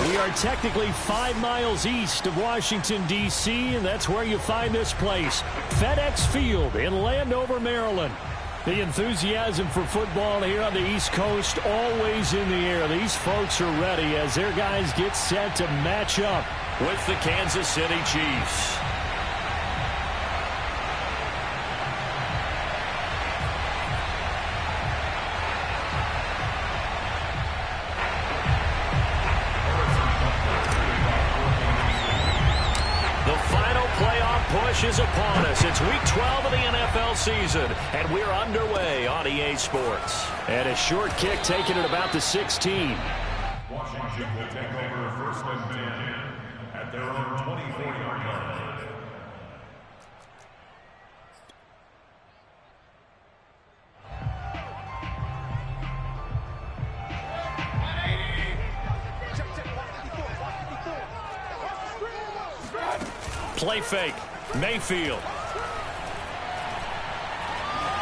We are technically 5 miles east of Washington, D.C., and that's where you find this place, FedEx Field in Landover, Maryland. The enthusiasm for football here on the East Coast always in the air. These folks are ready as their guys get set to match up with the Kansas City Chiefs. Push is upon us. It's week 12 of the NFL season, and we're underway on EA Sports. And a short kick taken at about the 16. Washington will take over first and 10 at their own 24-yard line. Play fake. Mayfield.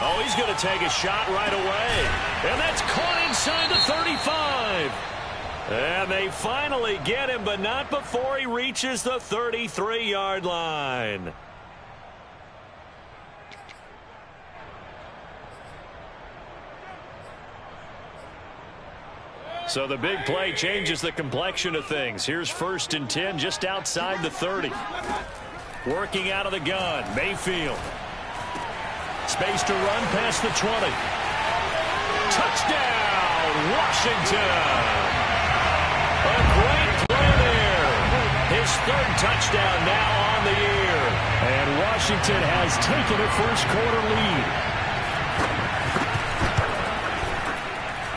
Oh, he's going to take a shot right away. And that's caught inside the 35. And they finally get him, but not before he reaches the 33-yard line. So the big play changes the complexion of things. Here's first and 10 just outside the 30. Working out of the gun, Mayfield. Space to run past the 20. Touchdown, Washington! A great play there. His third touchdown now on the year. And Washington has taken a first-quarter lead.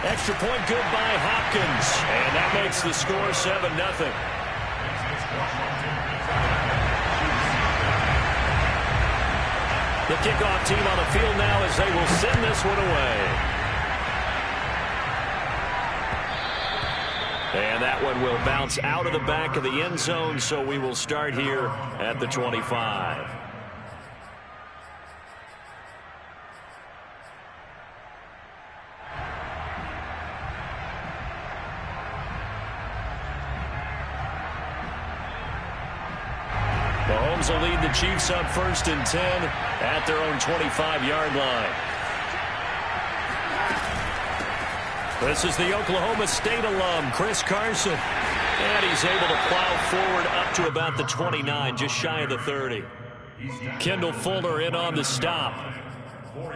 Extra point good by Hopkins. And that makes the score 7-0. The kickoff team on the field now as they will send this one away. And that one will bounce out of the back of the end zone, so we will start here at the 25. Mahomes will lead the Chiefs up first and 10 at their own 25-yard line. This is the Oklahoma State alum, Chris Carson. And he's able to plow forward up to about the 29, just shy of the 30. Kendall Fuller in on the stop.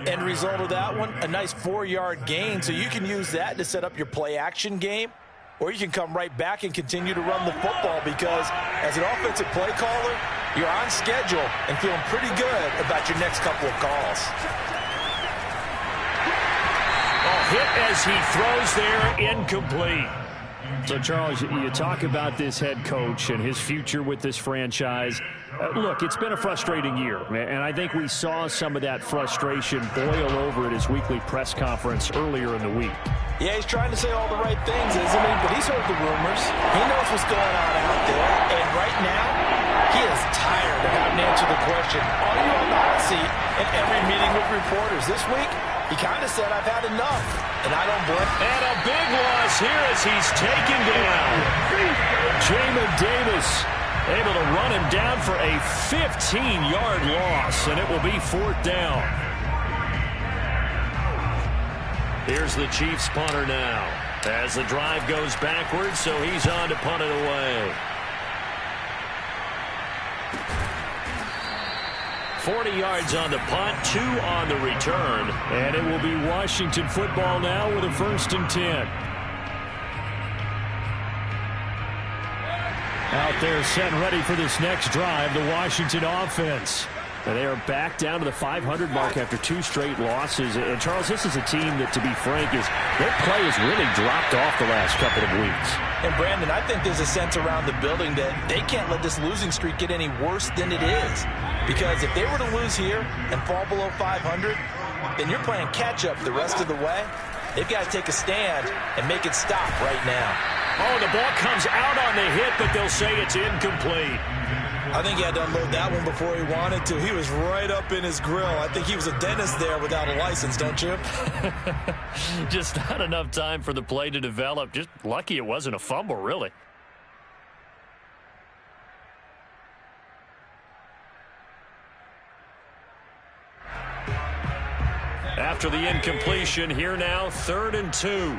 End result of that one, a nice 4-yard gain, so you can use that to set up your play-action game. Or you can come right back and continue to run the football because as an offensive play caller, you're on schedule and feeling pretty good about your next couple of calls. Hit as he throws there, incomplete. So, Charles, you talk about this head coach and his future with this franchise. Look, it's been a frustrating year, and I think we saw some of that frustration boil over at his weekly press conference earlier in the week. Yeah, he's trying to say all the right things, isn't he? But he's heard the rumors. He knows what's going on out there. And right now, he is tired of having to answer the question, are you on the hot seat in every meeting with reporters? This week, he kind of said, I've had enough. And I don't blame him. And a big loss here as he's taken down. Jamin Davis able to run him down for a 15-yard loss, and it will be 4th down. Here's the Chiefs punter now as the drive goes backwards, so he's on to punt it away. 40 yards on the punt, 2 on the return, and it will be Washington football now with a first and 10. Out there set and ready for this next drive, the Washington offense. And they are back down to the 500 mark after 2 straight losses. And, Charles, this is a team that, to be frank, their play has really dropped off the last couple of weeks. And, Brandon, I think there's a sense around the building that they can't let this losing streak get any worse than it is. Because if they were to lose here and fall below 500, then you're playing catch-up the rest of the way. They've got to take a stand and make it stop right now. Oh, the ball comes out on the hit, but they'll say it's incomplete. I think he had to unload that one before he wanted to. He was right up in his grill. I think he was a dentist there without a license, don't you? Just not enough time for the play to develop. Just lucky it wasn't a fumble, really. After the incompletion, here now, 3rd and 2.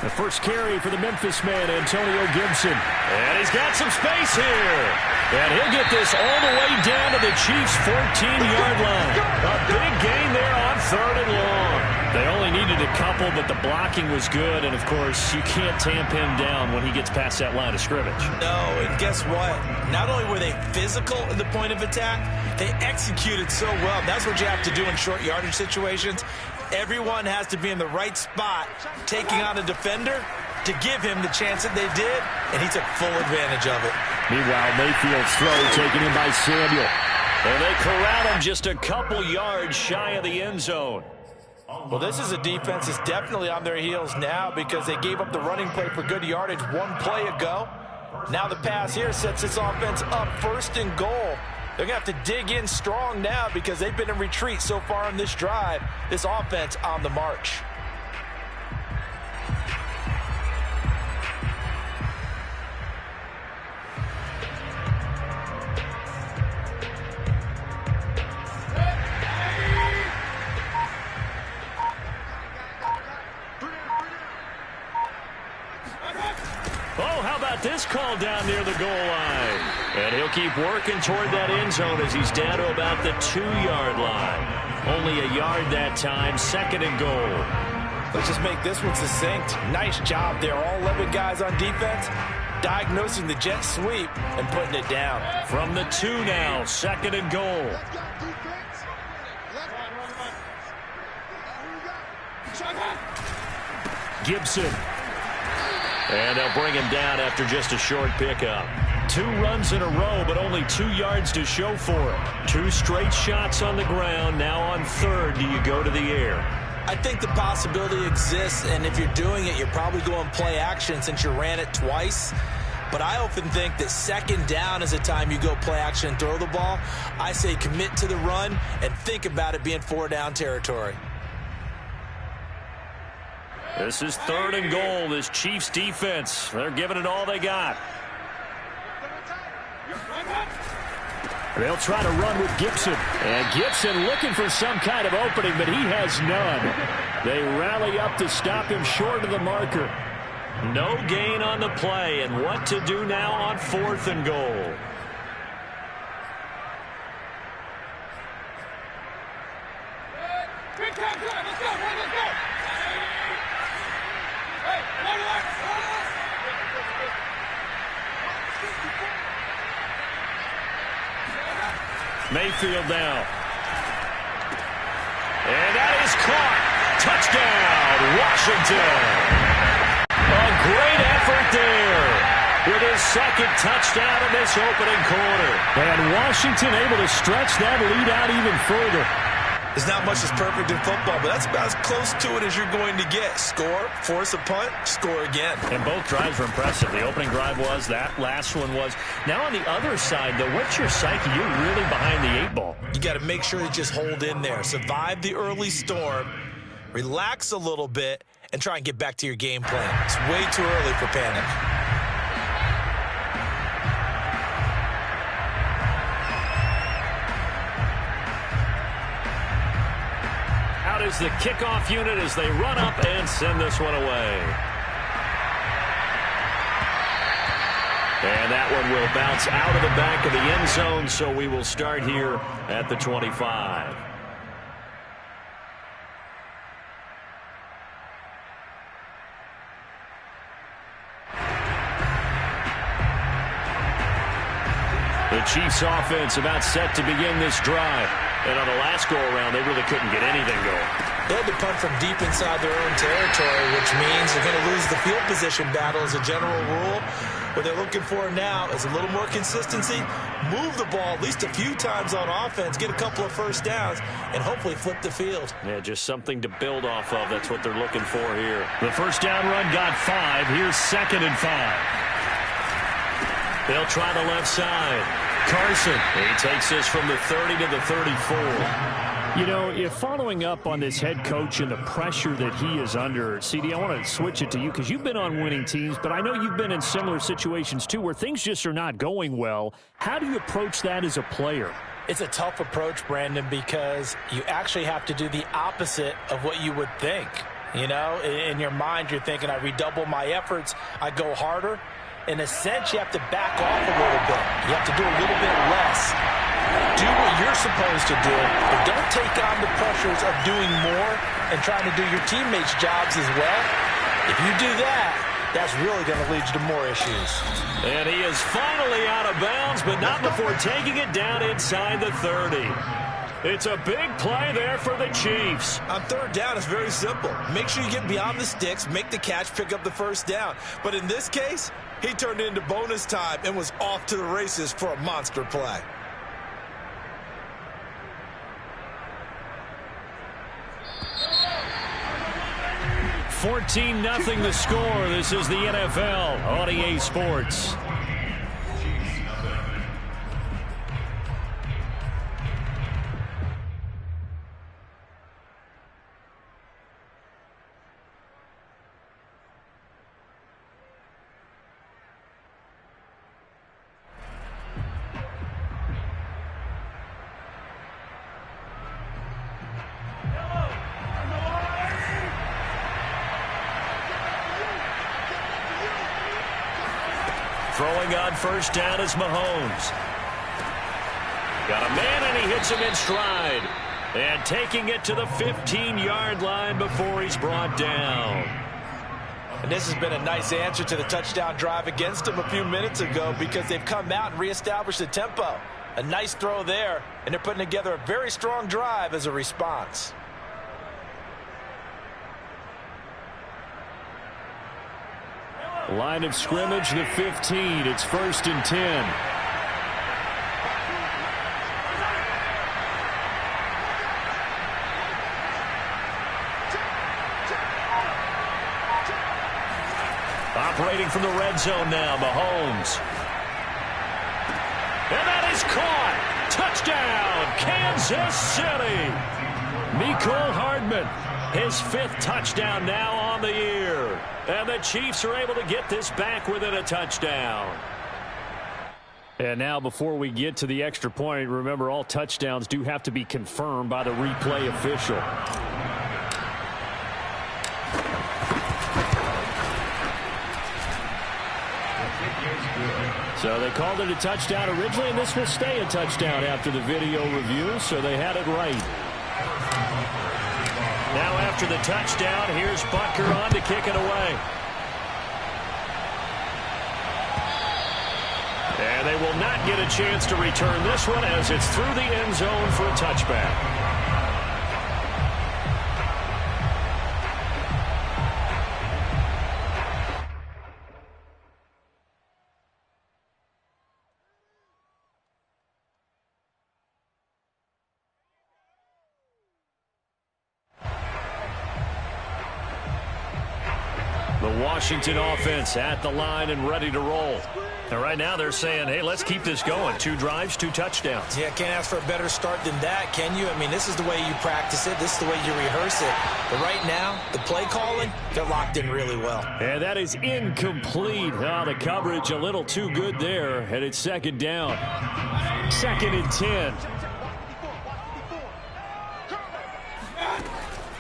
The first carry for the Memphis man, Antonio Gibson. And he's got some space here. And he'll get this all the way down to the Chiefs' 14-yard line. A big gain there on 3rd and long. They only needed a couple, but the blocking was good. And, of course, you can't tamp him down when he gets past that line of scrimmage. No, and guess what? Not only were they physical in the point of attack, they executed so well. That's what you have to do in short yardage situations. Everyone has to be in the right spot, taking on a defender to give him the chance that they did, and he took full advantage of it. Meanwhile, Mayfield's throw taken in by Samuel. And they corral him just a couple yards shy of the end zone. Well, this is a defense that's definitely on their heels now because they gave up the running play for good yardage one play ago. Now the pass here sets this offense up 1st and goal. They're going to have to dig in strong now because they've been in retreat so far on this drive. This offense on the march. Oh, how about this call down near the goal line? And he'll keep working toward that end zone as he's down to about the 2-yard line. Only a yard that time, 2nd and goal. Let's just make this one succinct. Nice job there. All 11 guys on defense diagnosing the jet sweep and putting it down. From the 2 now, 2nd and goal. Gibson. And they'll bring him down after just a short pickup. 2 runs in a row, but only 2 yards to show for it. 2 straight shots on the ground. Now on 3rd, do you go to the air? I think the possibility exists, and if you're doing it, you're probably going play action since you ran it twice. But I often think that 2nd down is the time you go play action and throw the ball. I say commit to the run and think about it being 4-down territory. This is 3rd and goal, this Chiefs defense. They're giving it all they got. They'll try to run with Gibson. And Gibson looking for some kind of opening, but he has none. They rally up to stop him short of the marker. No gain on the play, and what to do now on 4th and goal. Mayfield now. And that is caught. Touchdown, Washington. A great effort there with his 2nd touchdown in this opening quarter. And Washington able to stretch that lead out even further. There's not much that's perfect in football, but that's about as close to it as you're going to get. Score, force a punt, score again. And both drives were impressive. The opening drive was, that last one was. Now on the other side, though, what's your psyche? You're really behind the 8 ball. You got to make sure to just hold in there. Survive the early storm, relax a little bit, and try and get back to your game plan. It's way too early for panic. Is the kickoff unit as they run up and send this one away. And that one will bounce out of the back of the end zone, so we will start here at the 25. The The Chiefs offense about set to begin this drive. And on the last go-around, they really couldn't get anything going. They had to punt from deep inside their own territory, which means they're going to lose the field position battle as a general rule. What they're looking for now is a little more consistency, move the ball at least a few times on offense, get a couple of first downs, and hopefully flip the field. Yeah, just something to build off of. That's what they're looking for here. The first down run got 5. Here's 2nd and 5. They'll try the left side. Carson, he takes this from the 30 to the 34. You know, if following up on this head coach and the pressure that he is under, CD, I want to switch it to you because you've been on winning teams, but I know you've been in similar situations too where things just are not going well. How do you approach that as a player? It's a tough approach, Brandon, because you actually have to do the opposite of what you would think. You know, in your mind, you're thinking, I redouble my efforts, I go harder. In a sense, you have to back off a little bit. You have to do a little bit less. Do what you're supposed to do, but don't take on the pressures of doing more and trying to do your teammates' jobs as well. If you do that, that's really going to lead you to more issues. And he is finally out of bounds, but not before taking it down inside the 30. It's a big play there for the Chiefs. On third down, it's very simple. Make sure you get beyond the sticks, make the catch, pick up the first down. But in this case, he turned it into bonus time and was off to the races for a monster play. $14-0 the score. This is the NFL on EA Sports. Throwing on first down is Mahomes. Got a man, and he hits him in stride. And taking it to the 15-yard line before he's brought down. And this has been a nice answer to the touchdown drive against them a few minutes ago because they've come out and reestablished the tempo. A nice throw there, and they're putting together a very strong drive as a response. Line of scrimmage, the 15. It's 1st and 10. Operating from the red zone now, Mahomes. And that is caught. Touchdown, Kansas City. Mecole Hardman, his 5th touchdown now on the year. And the Chiefs are able to get this back within a touchdown. And now before we get to the extra point, remember all touchdowns do have to be confirmed by the replay official. So they called it a touchdown originally, and this will stay a touchdown after the video review, so they had it right. Now after the touchdown, here's Butker on to kick it away. And they will not get a chance to return this one as it's through the end zone for a touchback. The Washington offense at the line and ready to roll. And right now they're saying, hey, let's keep this going. 2 drives, 2 touchdowns. Yeah, can't ask for a better start than that, can you? I mean, this is the way you practice it. This is the way you rehearse it. But right now, the play calling, they're locked in really well. And that is incomplete. The coverage a little too good there. And it's 2nd down. 2nd and 10.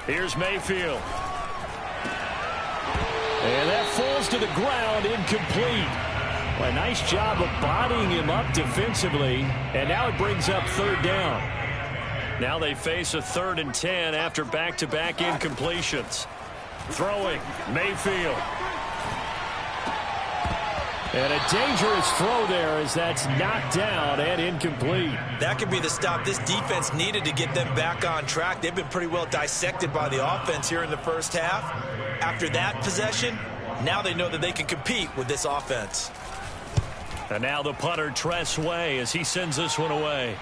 Here's Mayfield. And that falls to the ground, incomplete. Well, a nice job of bodying him up defensively. And now it brings up 3rd down. Now they face a 3rd and 10 after back-to-back incompletions. Throwing, Mayfield. And a dangerous throw there as that's knocked down and incomplete. That could be the stop this defense needed to get them back on track. They've been pretty well dissected by the offense here in the first half. After that possession, now they know that they can compete with this offense. And now the punter, Tress Way, as he sends this one away.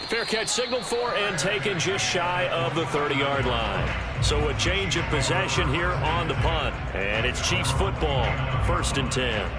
Fair catch signaled for and taken just shy of the 30-yard line. So a change of possession here on the punt. And it's Chiefs football, 1st and 10.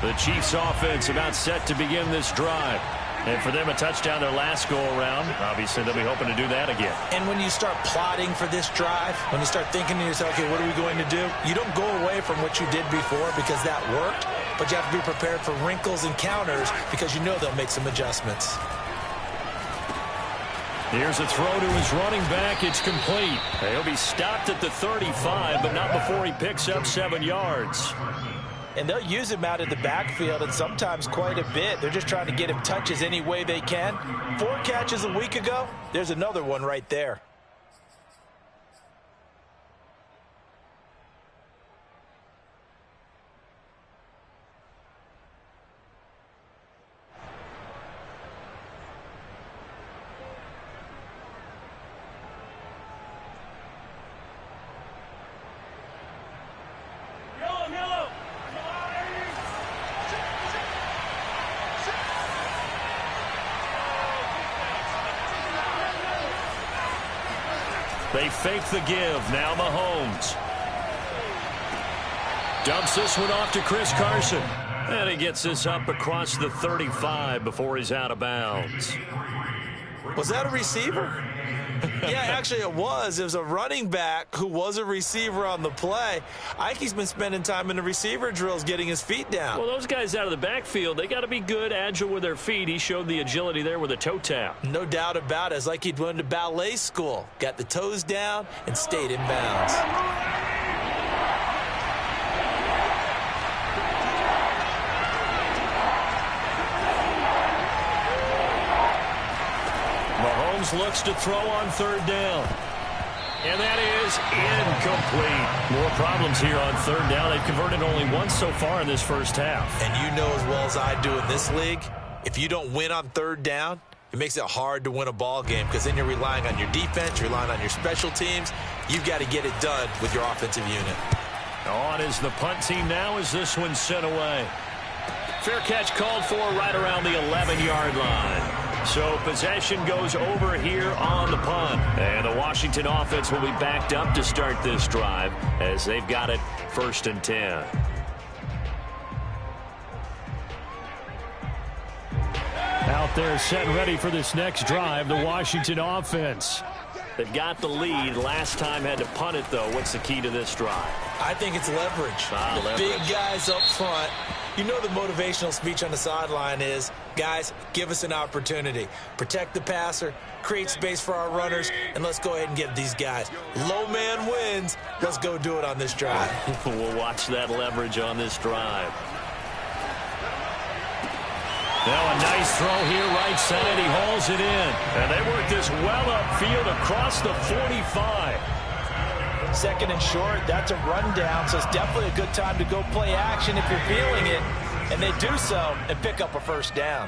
The Chiefs offense about set to begin this drive. And for them, a touchdown their last go-around. Obviously, they'll be hoping to do that again. And when you start plotting for this drive, when you start thinking to yourself, okay, what are we going to do? You don't go away from what you did before because that worked, but you have to be prepared for wrinkles and counters because you know they'll make some adjustments. Here's a throw to his running back. It's complete. He'll be stopped at the 35, but not before he picks up 7 yards. And they'll use him out of the backfield, and sometimes quite a bit. They're just trying to get him touches any way they can. 4 catches a week ago. There's another one right there. They fake the give. Now Mahomes dumps this one off to Chris Carson. And he gets this up across the 35 before he's out of bounds. Was that a receiver? Yeah, actually it was. It was a running back who was a receiver on the play. Ike's been spending time in the receiver drills getting his feet down. Well, those guys out of the backfield, they got to be good, agile with their feet. He showed the agility there with a toe tap. No doubt about it. It's like he'd went to ballet school. Got the toes down and stayed in bounds. Mahomes looks to throw on 3rd down. And that is incomplete. More problems here on 3rd down. They've converted only once so far in this first half. And you know as well as I do in this league, if you don't win on 3rd down, it makes it hard to win a ball game because then you're relying on your defense, you're relying on your special teams. You've got to get it done with your offensive unit. On is the punt team now as this one's sent away. Fair catch called for right around the 11-yard line. So possession goes over here on the punt. And the Washington offense will be backed up to start this drive as they've got it 1st and 10. Out there set and ready for this next drive, the Washington offense. They've got the lead. Last time had to punt it, though. What's the key to this drive? I think it's leverage. Leverage. Big guys up front. You know the motivational speech on the sideline is, guys, give us an opportunity. Protect the passer, create space for our runners, and let's go ahead and get these guys. Low man wins. Let's go do it on this drive. We'll watch that leverage on this drive. Now a nice throw here right side. He hauls it in. And they work this well upfield across the 45. 2nd and short, that's a rundown, so it's definitely a good time to go play action if you're feeling it. And they do so and pick up a 1st down.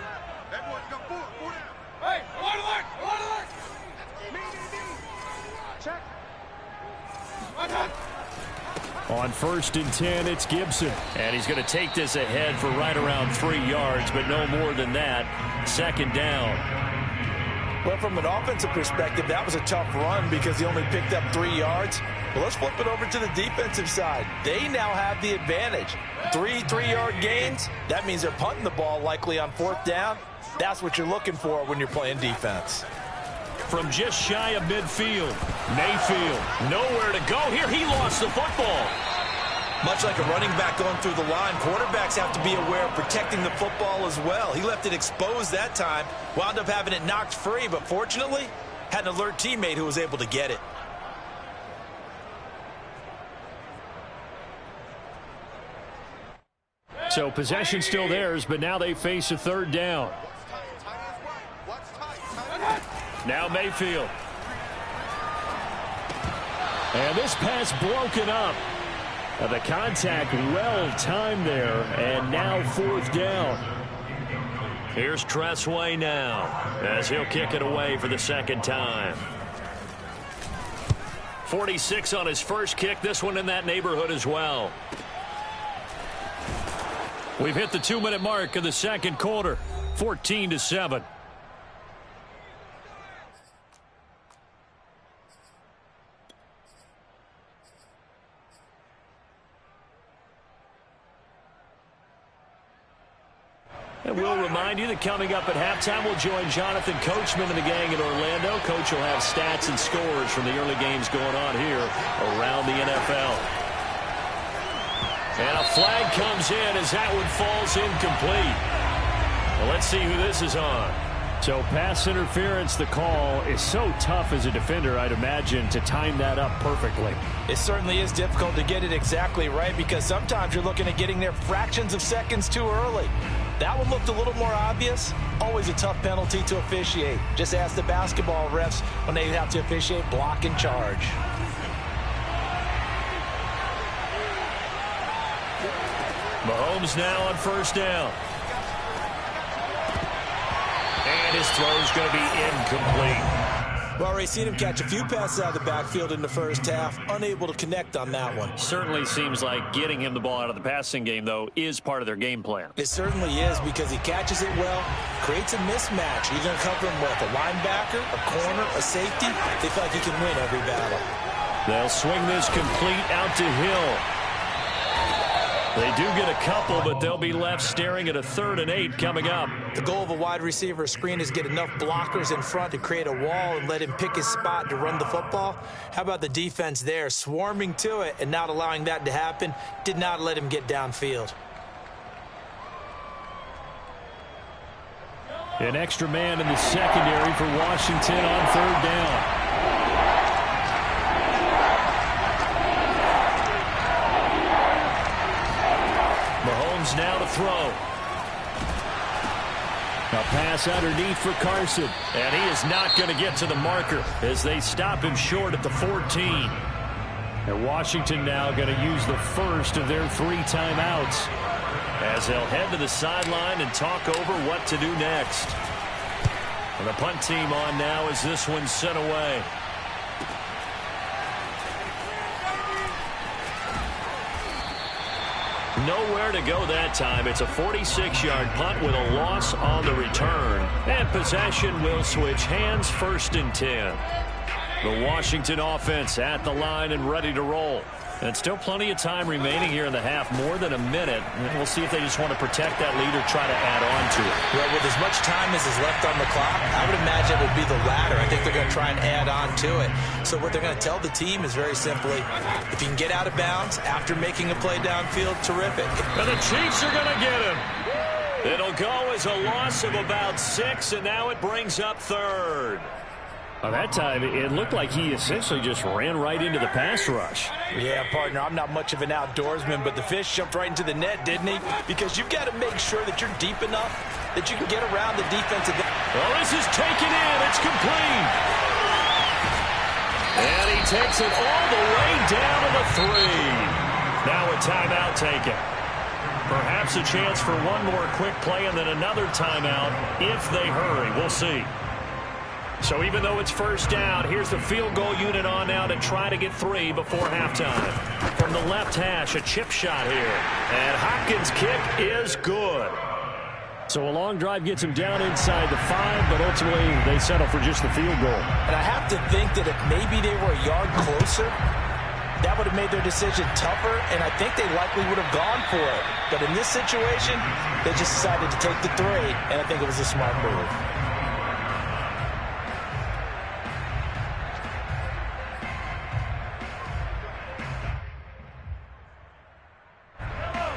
On 1st and 10, it's Gibson. And he's going to take this ahead for right around 3 yards, but no more than that. 2nd down. Well, from an offensive perspective, that was a tough run because he only picked up 3 yards. Well, let's flip it over to the defensive side. They now have the advantage. 3-3-yard gains, that means they're punting the ball likely on 4th down. That's what you're looking for when you're playing defense. From just shy of midfield, Mayfield, nowhere to go here. He lost the football. Much like a running back going through the line, quarterbacks have to be aware of protecting the football as well. He left it exposed that time, wound up having it knocked free, but fortunately, had an alert teammate who was able to get it. So possession still theirs, but now they face a 3rd down. Now Mayfield. And this pass broken up. The contact well timed there, and now 4th down. Here's Tressway now as he'll kick it away for the 2nd time. 46 on his first kick. This one in that neighborhood as well. We've hit the 2-minute mark of the 2nd quarter. 14-7. And we'll remind you that coming up at halftime, we'll join Jonathan Coachman and the gang in Orlando. Coach will have stats and scores from the early games going on here around the NFL. And a flag comes in as that one falls incomplete. Well, let's see who this is on. So pass interference, the call is so tough as a defender, I'd imagine, to time that up perfectly. It certainly is difficult to get it exactly right because sometimes you're looking at getting there fractions of seconds too early. That one looked a little more obvious. Always a tough penalty to officiate. Just ask the basketball refs when they have to officiate block and charge. Mahomes now on 1st down. And his throw's going to be incomplete. Well, already seen him catch a few passes out of the backfield in the first half. Unable to connect on that one. Certainly seems like getting him the ball out of the passing game, though, is part of their game plan. It certainly is because he catches it well, creates a mismatch. You're going to cover him with a linebacker, a corner, a safety. They feel like he can win every battle. They'll swing this complete out to Hill. They do get a couple, but they'll be left staring at a 3rd and 8 coming up. The goal of a wide receiver screen is get enough blockers in front to create a wall and let him pick his spot to run the football. How about the defense there, swarming to it and not allowing that to happen? Did not let him get downfield. An extra man in the secondary for Washington on 3rd down. Mahomes now to throw. A pass underneath for Carson. And he is not going to get to the marker as they stop him short at the 14. And Washington now going to use the first of their 3 timeouts as they'll head to the sideline and talk over what to do next. And the punt team on now as this one's sent away. Nowhere to go that time. It's a 46-yard punt with a loss on the return. And possession will switch hands, 1st and 10. The Washington offense at the line and ready to roll. And still plenty of time remaining here in the half, more than a minute. And we'll see if they just want to protect that lead or try to add on to it. Well, with as much time as is left on the clock, I would imagine it would be the latter. I think they're going to try and add on to it. So what they're going to tell the team is very simply, if you can get out of bounds after making a play downfield, terrific. And the Chiefs are going to get him. It'll go as a loss of about 6, and now it brings up 3rd. Well, that time, it looked like he essentially just ran right into the pass rush. Yeah, partner, I'm not much of an outdoorsman, but the fish jumped right into the net, didn't he? Because you've got to make sure that you're deep enough that you can get around the defensive. Well, this is taken in. It's complete. And he takes it all the way down to the 3. Now a timeout taken. Perhaps a chance for one more quick play and then another timeout if they hurry. We'll see. So even though it's 1st down, here's the field goal unit on now to try to get 3 before halftime. From the left hash, a chip shot here. And Hopkins' kick is good. So a long drive gets him down inside the 5, but ultimately they settle for just the field goal. And I have to think that if maybe they were a yard closer, that would have made their decision tougher, and I think they likely would have gone for it. But in this situation, they just decided to take the 3, and I think it was a smart move.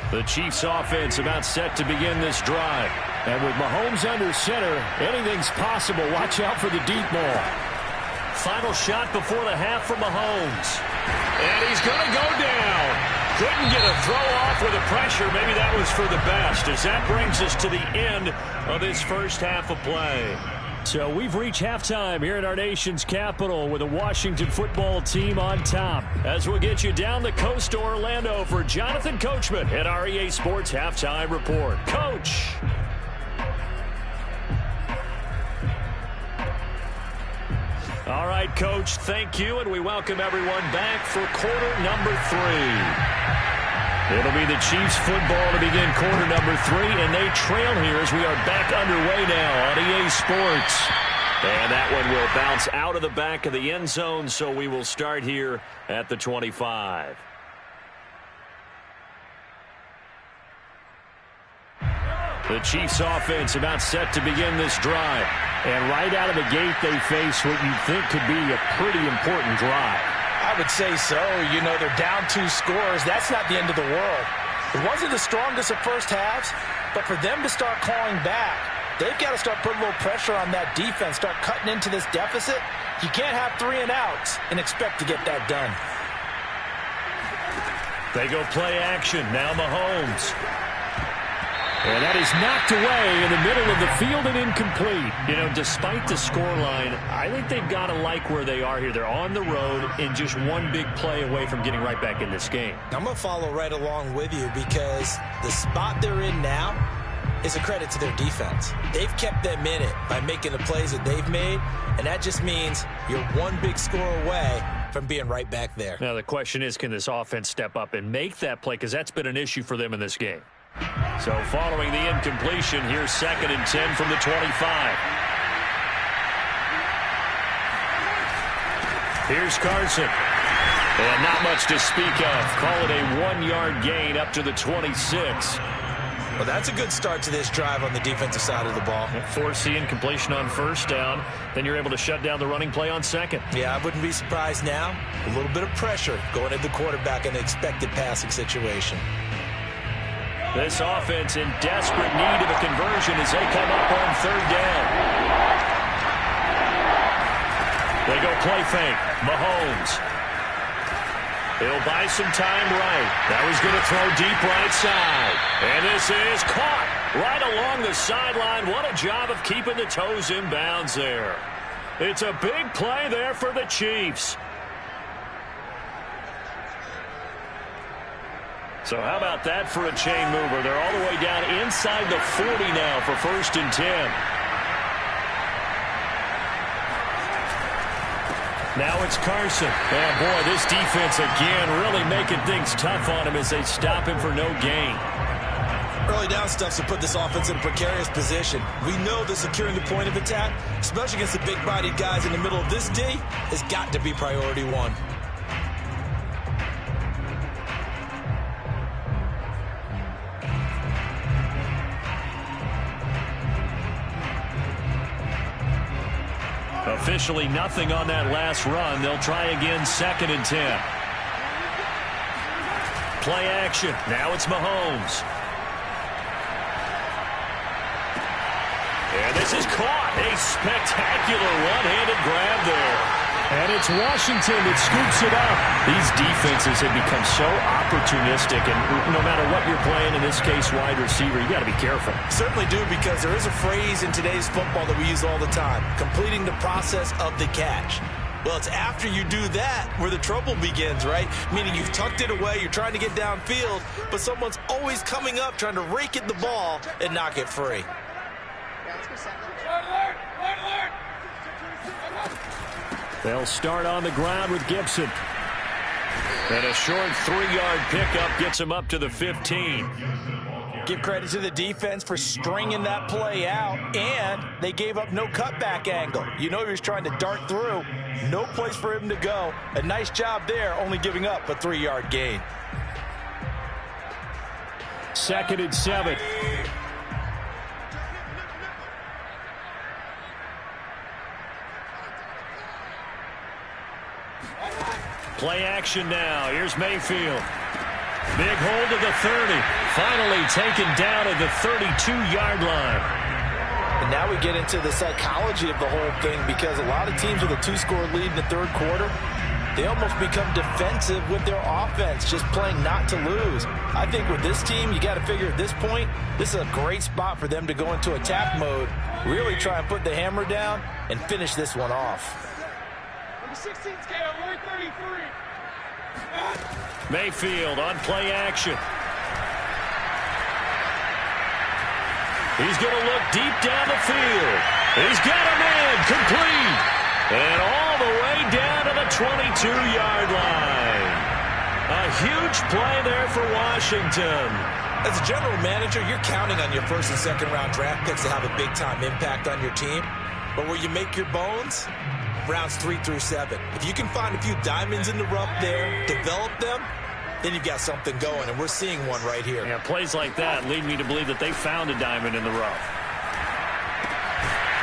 The Chiefs offense about set to begin this drive. And with Mahomes under center, anything's possible. Watch out for the deep ball. Final shot before the half from Mahomes. And he's going to go down. Couldn't get a throw off with the pressure. Maybe that was for the best, as that brings us to the end of this first half of play. So we've reached halftime here in our nation's capital with a Washington football team on top. As we'll get you down the coast to Orlando for Jonathan Coachman at our EA Sports Halftime Report. Coach. All right, Coach, thank you, and we welcome everyone back for quarter number 3. It'll be the Chiefs football to begin quarter number 3, and they trail here as we are back underway now on EA Sports. And that one will bounce out of the back of the end zone, so we will start here at the 25. The Chiefs offense about set to begin this drive. And right out of the gate, they face what you think could be a pretty important drive. I would say so. You know, they're down 2 scores. That's not the end of the world. It wasn't the strongest of first halves, but for them to start clawing back, they've got to start putting a little pressure on that defense, start cutting into this deficit. You can't have 3 and outs and expect to get that done. They go play action. Now Mahomes. And that is knocked away in the middle of the field and incomplete. You know, despite the scoreline, I think they've got to like where they are here. They're on the road and just one big play away from getting right back in this game. I'm going to follow right along with you because the spot they're in now is a credit to their defense. They've kept them in it by making the plays that they've made, and that just means you're one big score away from being right back there. Now, the question is, can this offense step up and make that play? Because that's been an issue for them in this game. So following the incompletion, here's 2nd and 10 from the 25. Here's Carson. And not much to speak of. Call it a 1-yard gain up to the 26. Well, that's a good start to this drive on the defensive side of the ball. Force the incompletion on 1st down. Then you're able to shut down the running play on 2nd. Yeah, I wouldn't be surprised now. A little bit of pressure going at the quarterback in an expected passing situation. This offense in desperate need of a conversion as they come up on 3rd down. They go play fake. Mahomes. He'll buy some time right. That was going to throw deep right side. And this is caught right along the sideline. What a job of keeping the toes in bounds there. It's a big play there for the Chiefs. So how about that for a chain mover? They're all the way down inside the 40 now for 1st and 10. Now it's Carson. Oh, boy, this defense again really making things tough on him as they stop him for no gain. Early down stuff's to put this offense in a precarious position. We know that securing the point of attack, especially against the big-bodied guys in the middle of this D, has got to be priority 1. Officially nothing on that last run. They'll try again 2nd and 10. Play action. Now it's Mahomes. And this is caught. A spectacular one-handed grab there. And it's Washington that scoops it up. These defenses have become so opportunistic, and no matter what you're playing, in this case wide receiver, you got to be careful. Certainly do, because there is a phrase in today's football that we use all the time, completing the process of the catch. Well, it's after you do that where the trouble begins, right? Meaning you've tucked it away, you're trying to get downfield, but someone's always coming up trying to rake at the ball and knock it free. They'll start on the ground with Gibson. And a short 3-yard pickup gets him up to the 15. Give credit to the defense for stringing that play out, and they gave up no cutback angle. You know he was trying to dart through. No place for him to go. A nice job there, only giving up a 3-yard gain. 2nd and 7. Play action now. Here's Mayfield. Big hold of the 30. Finally taken down at the 32-yard line. And now we get into the psychology of the whole thing, because a lot of teams with a 2-score lead in the 3rd quarter, they almost become defensive with their offense, just playing not to lose. I think with this team, you got to figure at this point, this is a great spot for them to go into attack mode, really try and put the hammer down and finish this one off. Number 16's KO 133. Mayfield on play action. He's going to look deep down the field. He's got a man complete. And all the way down to the 22-yard line. A huge play there for Washington. As a general manager, you're counting on your first and second round draft picks to have a big-time impact on your team. But where you make your bones, rounds 3 through 7. If you can find a few diamonds in the rough there, develop them, then you've got something going, and we're seeing one right here. Yeah, plays like that lead me to believe that they found a diamond in the rough.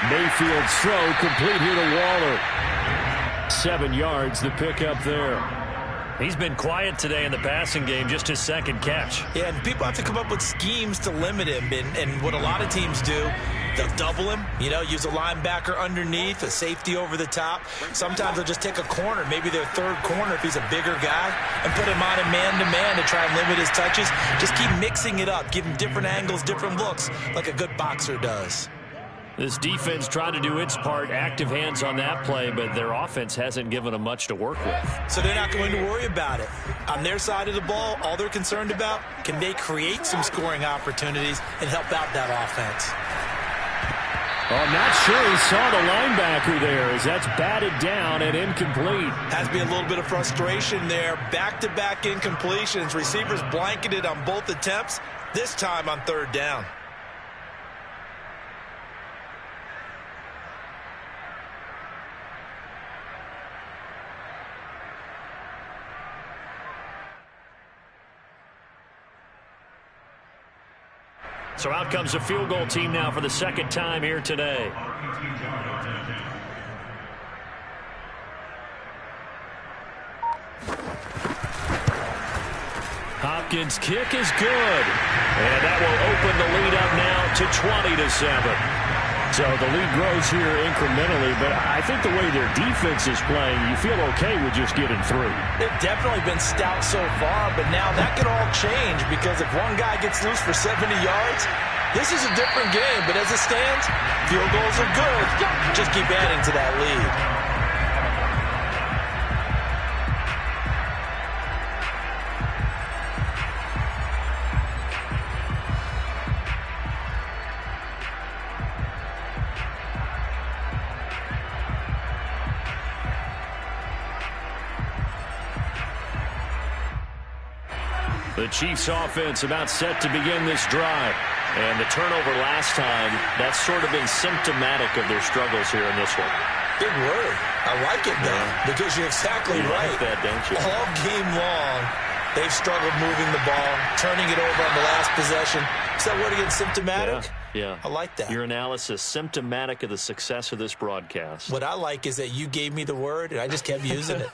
Mayfield's throw complete here to Waller. 7 yards, the pickup there. He's been quiet today in the passing game, just his second catch. Yeah, and people have to come up with schemes to limit him, and what a lot of teams do, they'll double him, use a linebacker underneath, a safety over the top. Sometimes they'll just take a corner, maybe their third corner if he's a bigger guy, and put him on a man-to-man to try and limit his touches. Just keep mixing it up, give him different angles, different looks, like a good boxer does. This defense tried to do its part, active hands on that play, but their offense hasn't given them much to work with. So they're not going to worry about it. On their side of the ball, all they're concerned about, can they create some scoring opportunities and help out that offense? I'm not sure he saw the linebacker there as that's batted down and incomplete. Has to be a little bit of frustration there. Back-to-back incompletions. Receivers blanketed on both attempts, this time on third down. So out comes the field goal team now for the second time here today. Hopkins' kick is good. And that will open the lead up now to 20-7. So the lead grows here incrementally, but I think the way their defense is playing, you feel okay with just getting through. They've definitely been stout so far, but now that could all change because if one guy gets loose for 70 yards, this is a different game. But as it stands, field goals are good. Just keep adding to that lead. The Chiefs offense about set to begin this drive. And the turnover last time, that's sort of been symptomatic of their struggles here in this one. Big word. I like it, though, because you're exactly right. Like that, don't you? All game long, they've struggled moving the ball, turning it over on the last possession. Is that word again, symptomatic? Yeah. I like that. Your analysis, symptomatic of the success of this broadcast. What I like is that you gave me the word, and I just kept using it.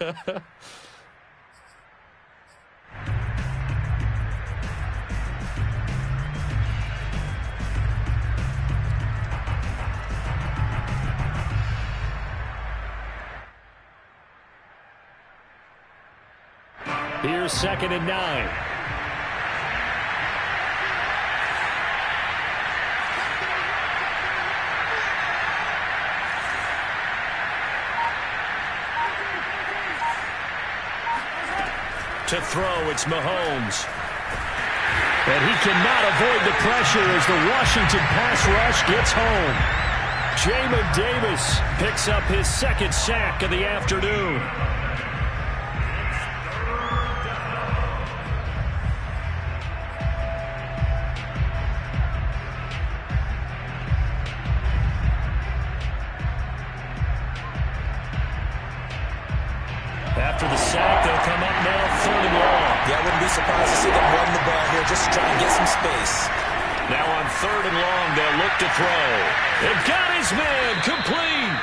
Here's 2nd and 9. To throw, it's Mahomes. And he cannot avoid the pressure as the Washington pass rush gets home. Jamin Davis picks up his second sack of the afternoon. After the sack, they'll come up now 3rd and long. Yeah, I wouldn't be surprised to see them run the ball here just to try and get some space. Now on 3rd and long, they'll look to throw. They've got his man complete.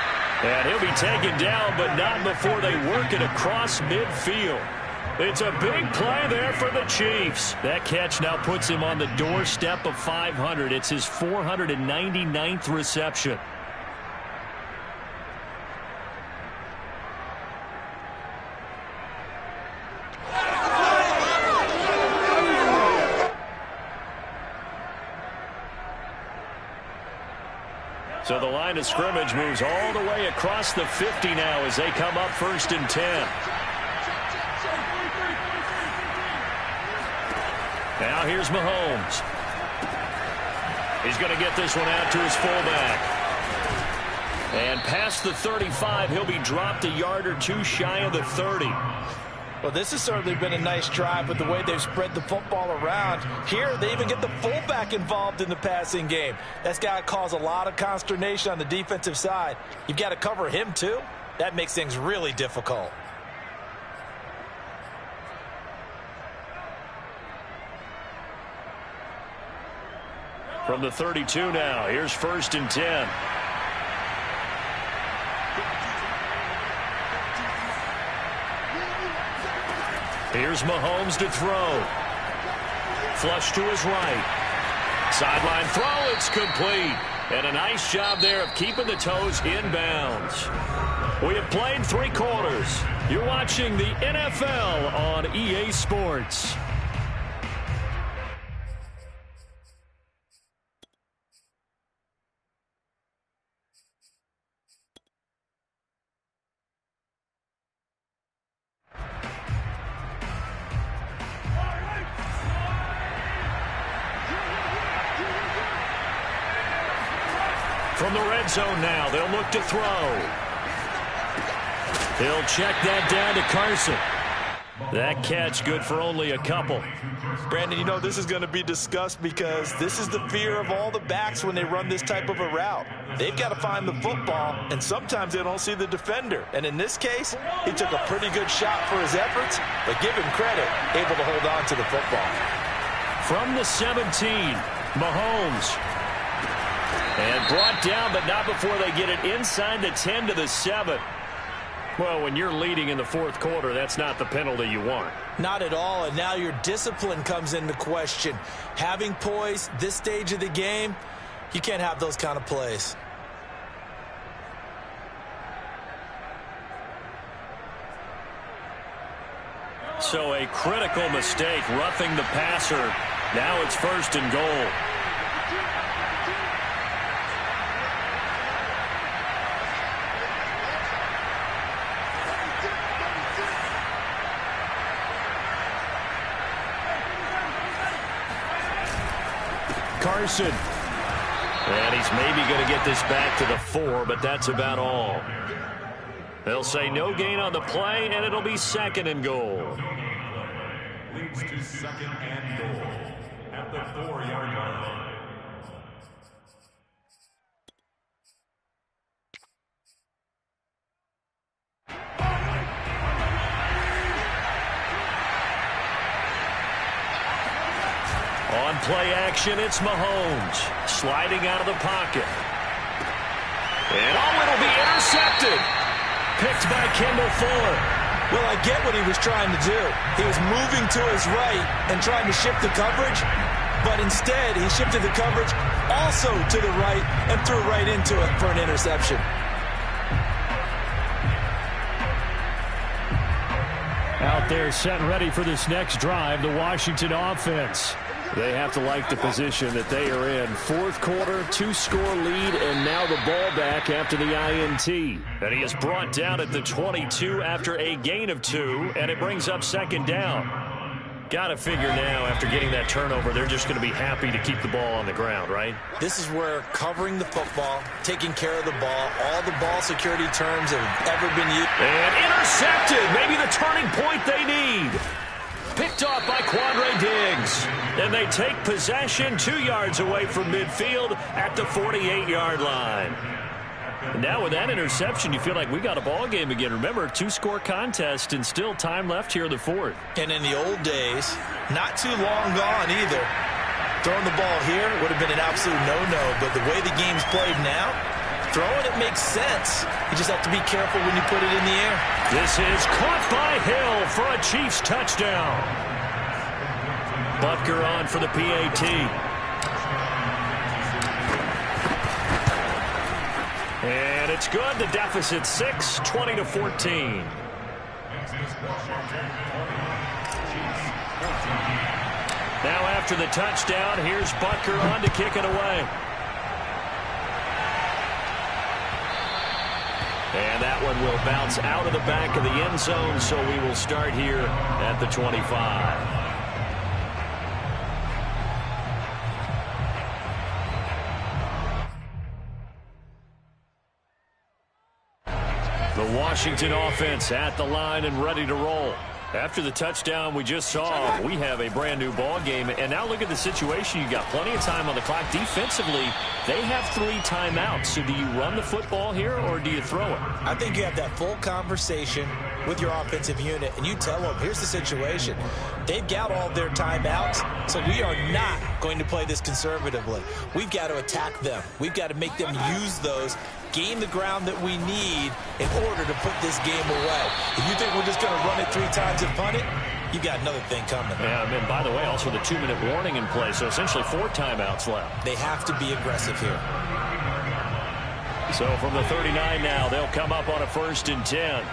And he'll be taken down, but not before they work it across midfield. It's a big play there for the Chiefs. That catch now puts him on the doorstep of 500. It's his 499th reception. line of scrimmage moves all the way across the 50 now as they come up 1st and 10. Now here's Mahomes. He's going to get this one out to his fullback. And past the 35, he'll be dropped a yard or two shy of the 30. Well, this has certainly been a nice drive with the way they've spread the football around. Here, they even get the fullback involved in the passing game. That's got to cause a lot of consternation on the defensive side. You've got to cover him, too. That makes things really difficult. From the 32 now, here's 1st and 10. Here's Mahomes to throw. Flush to his right. Sideline throw, it's complete. And a nice job there of keeping the toes in bounds. We have played 3 quarters. You're watching the NFL on EA Sports. From the red zone now, they'll look to throw. He'll check that down to Carson. That catch good for only a couple. Brandon, you know this is going to be discussed because this is the fear of all the backs when they run this type of a route. They've got to find the football, and sometimes they don't see the defender. And in this case, he took a pretty good shot for his efforts, but give him credit, able to hold on to the football. From the 17, Mahomes. And brought down, but not before they get it inside the 10 to the 7. Well, when you're leading in the 4th quarter, that's not the penalty you want. Not at all, and now your discipline comes into question. Having poise this stage of the game, you can't have those kind of plays. So a critical mistake, roughing the passer. Now it's 1st and goal. Carson. And he's maybe going to get this back to the 4, but that's about all. They'll say no gain on the play, and it'll be 2nd and goal. Leads to 2nd and goal at the 4-yard line. On play action, it's Mahomes sliding out of the pocket. And it'll be intercepted. Picked by Kendall Fuller. Well, I get what he was trying to do. He was moving to his right and trying to shift the coverage, but instead he shifted the coverage also to the right and threw right into it for an interception. Out there set and ready for this next drive, the Washington offense. They have to like the position that they are in. 4th quarter, 2-score lead, and now the ball back after the INT. And he is brought down at the 22 after a gain of 2, and it brings up 2nd down. Got to figure now, after getting that turnover, they're just going to be happy to keep the ball on the ground, right? This is where covering the football, taking care of the ball, all the ball security terms that have ever been used. And intercepted, maybe the turning point they need. Picked off by Quandre Diggs. And they take possession 2 yards away from midfield at the 48-yard line. And now with that interception, you feel like we got a ball game again. Remember, 2-score contest and still time left here in the 4th. And in the old days, not too long gone either. Throwing the ball here would have been an absolute no-no, but the way the game's played now, throwing it makes sense. You just have to be careful when you put it in the air. This is caught by Hill for a Chiefs touchdown. Butker on for the PAT. And it's good. The deficit 6, 20-14. Now after the touchdown, here's Butker on to kick it away. And that one will bounce out of the back of the end zone, so we will start here at the 25. The Washington offense at the line and ready to roll. After the touchdown we just saw, we have a brand new ball game. And now look at the situation. You got plenty of time on the clock. Defensively, they have 3 timeouts. So do you run the football here or do you throw it? I think you have that full conversation with your offensive unit, and you tell them, here's the situation. They've got all their timeouts, so we are not going to play this conservatively. We've got to attack them. We've got to make them use those, gain the ground that we need in order to put this game away. If you think we're just going to run it 3 times and punt it, you've got another thing coming. Yeah, and by the way, also the 2-minute warning in play, so essentially 4 timeouts left. They have to be aggressive here. So from the 39 now, they'll come up on a 1st and 10.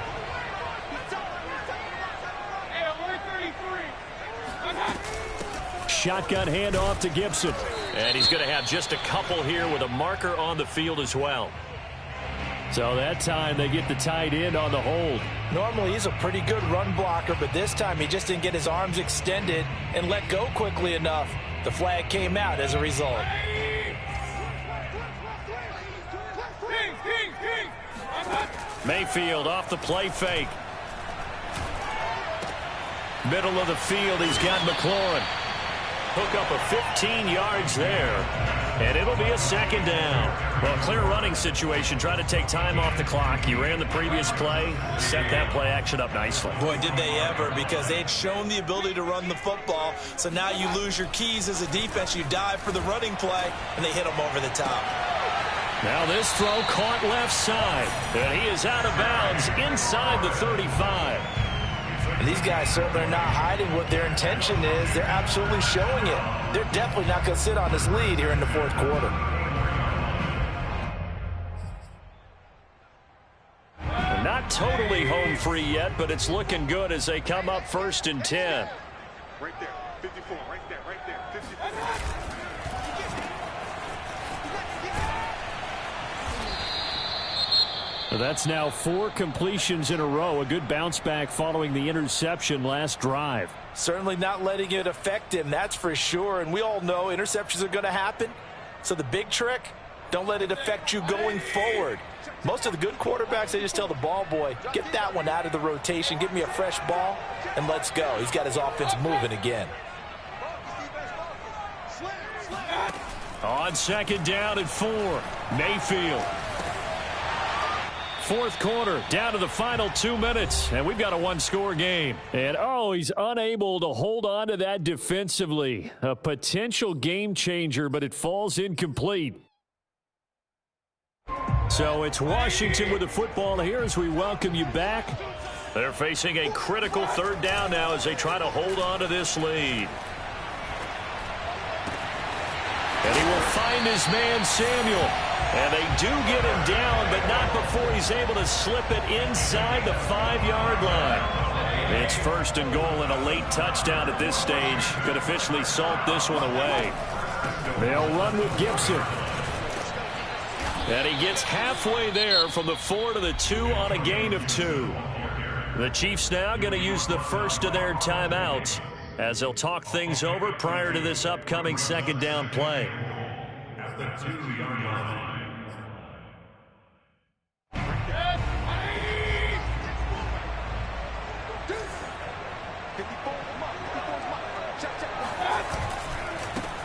Shotgun handoff to Gibson. And he's going to have just a couple here with a marker on the field as well. So that time they get the tight end on the hold. Normally he's a pretty good run blocker, but this time he just didn't get his arms extended and let go quickly enough. The flag came out as a result. Mayfield off the play fake. Middle of the field, he's got McLaurin. Hook up of 15 yards there. And it'll be a 2nd down. Well, clear running situation. Try to take time off the clock. He ran the previous play. Set that play action up nicely. Boy, did they ever, because they had shown the ability to run the football. So now you lose your keys as a defense. You dive for the running play, and they hit them over the top. Now this throw caught left side. And he is out of bounds inside the 35. And these guys certainly are not hiding what their intention is. They're absolutely showing it. They're definitely not going to sit on this lead here in the 4th quarter. Not totally home free yet, but it's looking good as they come up 1st and 10. Right there, 54, right there, 54. That's now 4 completions in a row. A good bounce back following the interception last drive. Certainly not letting it affect him, that's for sure. And we all know interceptions are going to happen. So the big trick, don't let it affect you going forward. Most of the good quarterbacks, they just tell the ball boy, get that one out of the rotation, give me a fresh ball, and let's go. He's got his offense moving again. On 2nd down and 4, Mayfield. 4th quarter, down to the final 2 minutes, and we've got a 1-score game. And, oh, he's unable to hold on to that defensively. A potential game changer, but it falls incomplete. So it's Washington with the football here as we welcome you back. They're facing a critical 3rd down now as they try to hold on to this lead. And he will find his man, Samuel. And they do get him down, but not before he's able to slip it inside the 5-yard line. It's 1st and goal and a late touchdown at this stage. Could officially salt this one away. They'll run with Gibson. And he gets halfway there from the 4 to the 2 on a gain of 2. The Chiefs now going to use the first of their timeouts as they'll talk things over prior to this upcoming 2nd down play. At the 2-yard line.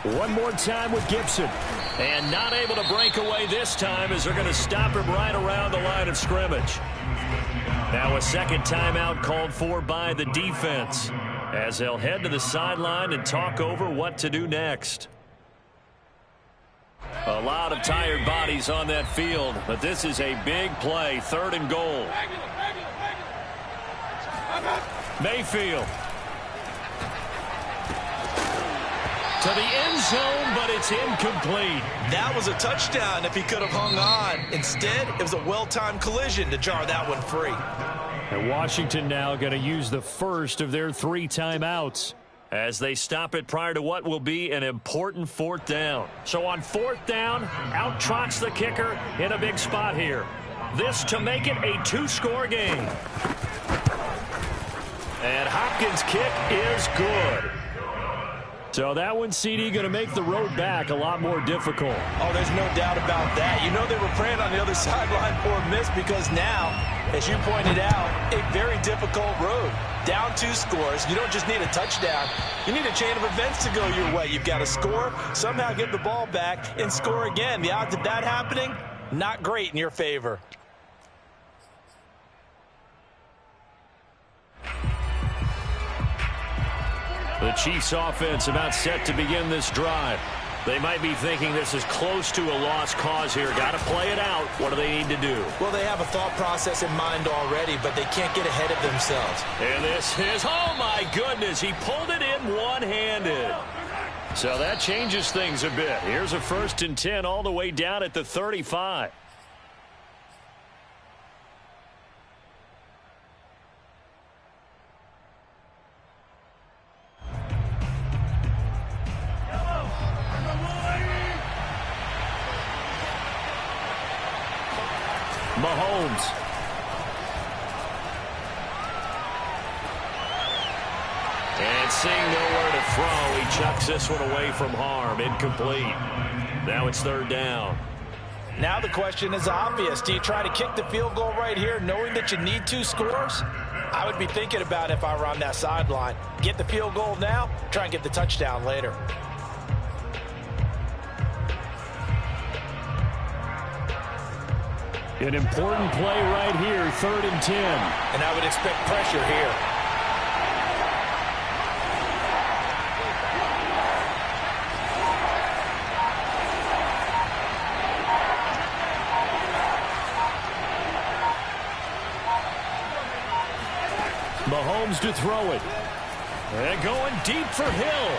One more time with Gibson. And not able to break away this time as they're going to stop him right around the line of scrimmage. Now a 2nd timeout called for by the defense as they'll head to the sideline and talk over what to do next. A lot of tired bodies on that field, but this is a big play, 3rd and goal. Mayfield. To the end zone, but it's incomplete. That was a touchdown if he could have hung on. Instead, it was a well-timed collision to jar that one free. And Washington now going to use the first of their 3 timeouts as they stop it prior to what will be an important 4th down. So on 4th down, out trots the kicker in a big spot here. This to make it a two-score game. And Hopkins' kick is good. So that one, CD, going to make the road back a lot more difficult. Oh, there's no doubt about that. You know they were praying on the other sideline for a miss because now, as you pointed out, a very difficult road. Down 2 scores. You don't just need a touchdown. You need a chain of events to go your way. You've got to score, somehow get the ball back, and score again. The odds of that happening, not great in your favor. The Chiefs offense about set to begin this drive. They might be thinking this is close to a lost cause here. Got to play it out. What do they need to do? Well, they have a thought process in mind already, but they can't get ahead of themselves. And this is, oh my goodness, he pulled it in one-handed. So that changes things a bit. Here's a 1st and 10 all the way down at the 35. Mahomes. And seeing nowhere to throw, he chucks this one away from harm. Incomplete. Now it's 3rd down. Now the question is obvious. Do you try to kick the field goal right here knowing that you need 2 scores? I would be thinking about it if I were on that sideline. Get the field goal now, try and get the touchdown later. An important play right here, 3rd and 10. And I would expect pressure here. Mahomes to throw it. And going deep for Hill.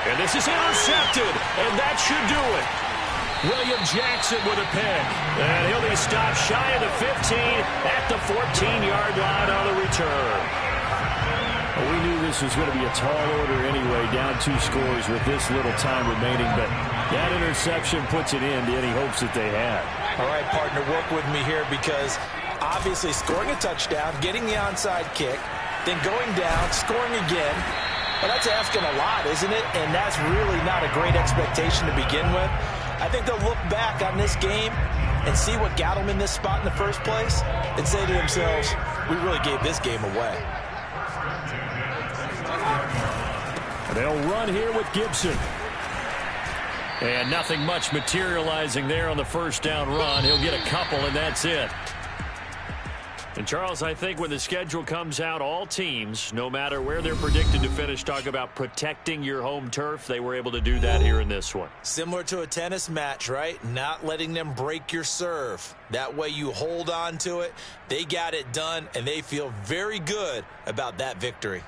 And this is intercepted. And that should do it. William Jackson with a pick. And he'll be stopped shy of the 15 at the 14-yard line on the return. Well, we knew this was going to be a tall order anyway, down 2 scores with this little time remaining. But that interception puts an end to any hopes that they had. All right, partner, work with me here because obviously scoring a touchdown, getting the onside kick, then going down, scoring again. Well, that's asking a lot, isn't it? And that's really not a great expectation to begin with. I think they'll look back on this game and see what got them in this spot in the first place and say to themselves, we really gave this game away. They'll run here with Gibson. And nothing much materializing there on the 1st down run. He'll get a couple, and that's it. And, Charles, I think when the schedule comes out, all teams, no matter where they're predicted to finish, talk about protecting your home turf. They were able to do that here in this one. Similar to a tennis match, right? Not letting them break your serve. That way you hold on to it. They got it done, and they feel very good about that victory.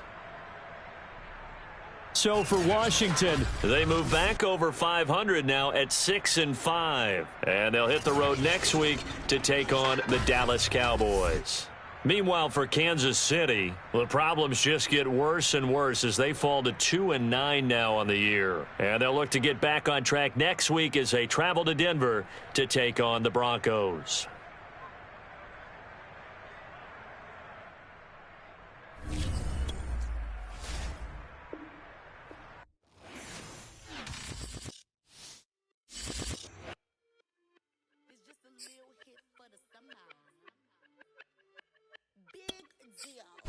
So for Washington, they move back over 500 now at 6-5. And they'll hit the road next week to take on the Dallas Cowboys. Meanwhile, for Kansas City, the problems just get worse and worse as they fall to 2-9 now on the year. And they'll look to get back on track next week as they travel to Denver to take on the Broncos. Big deal.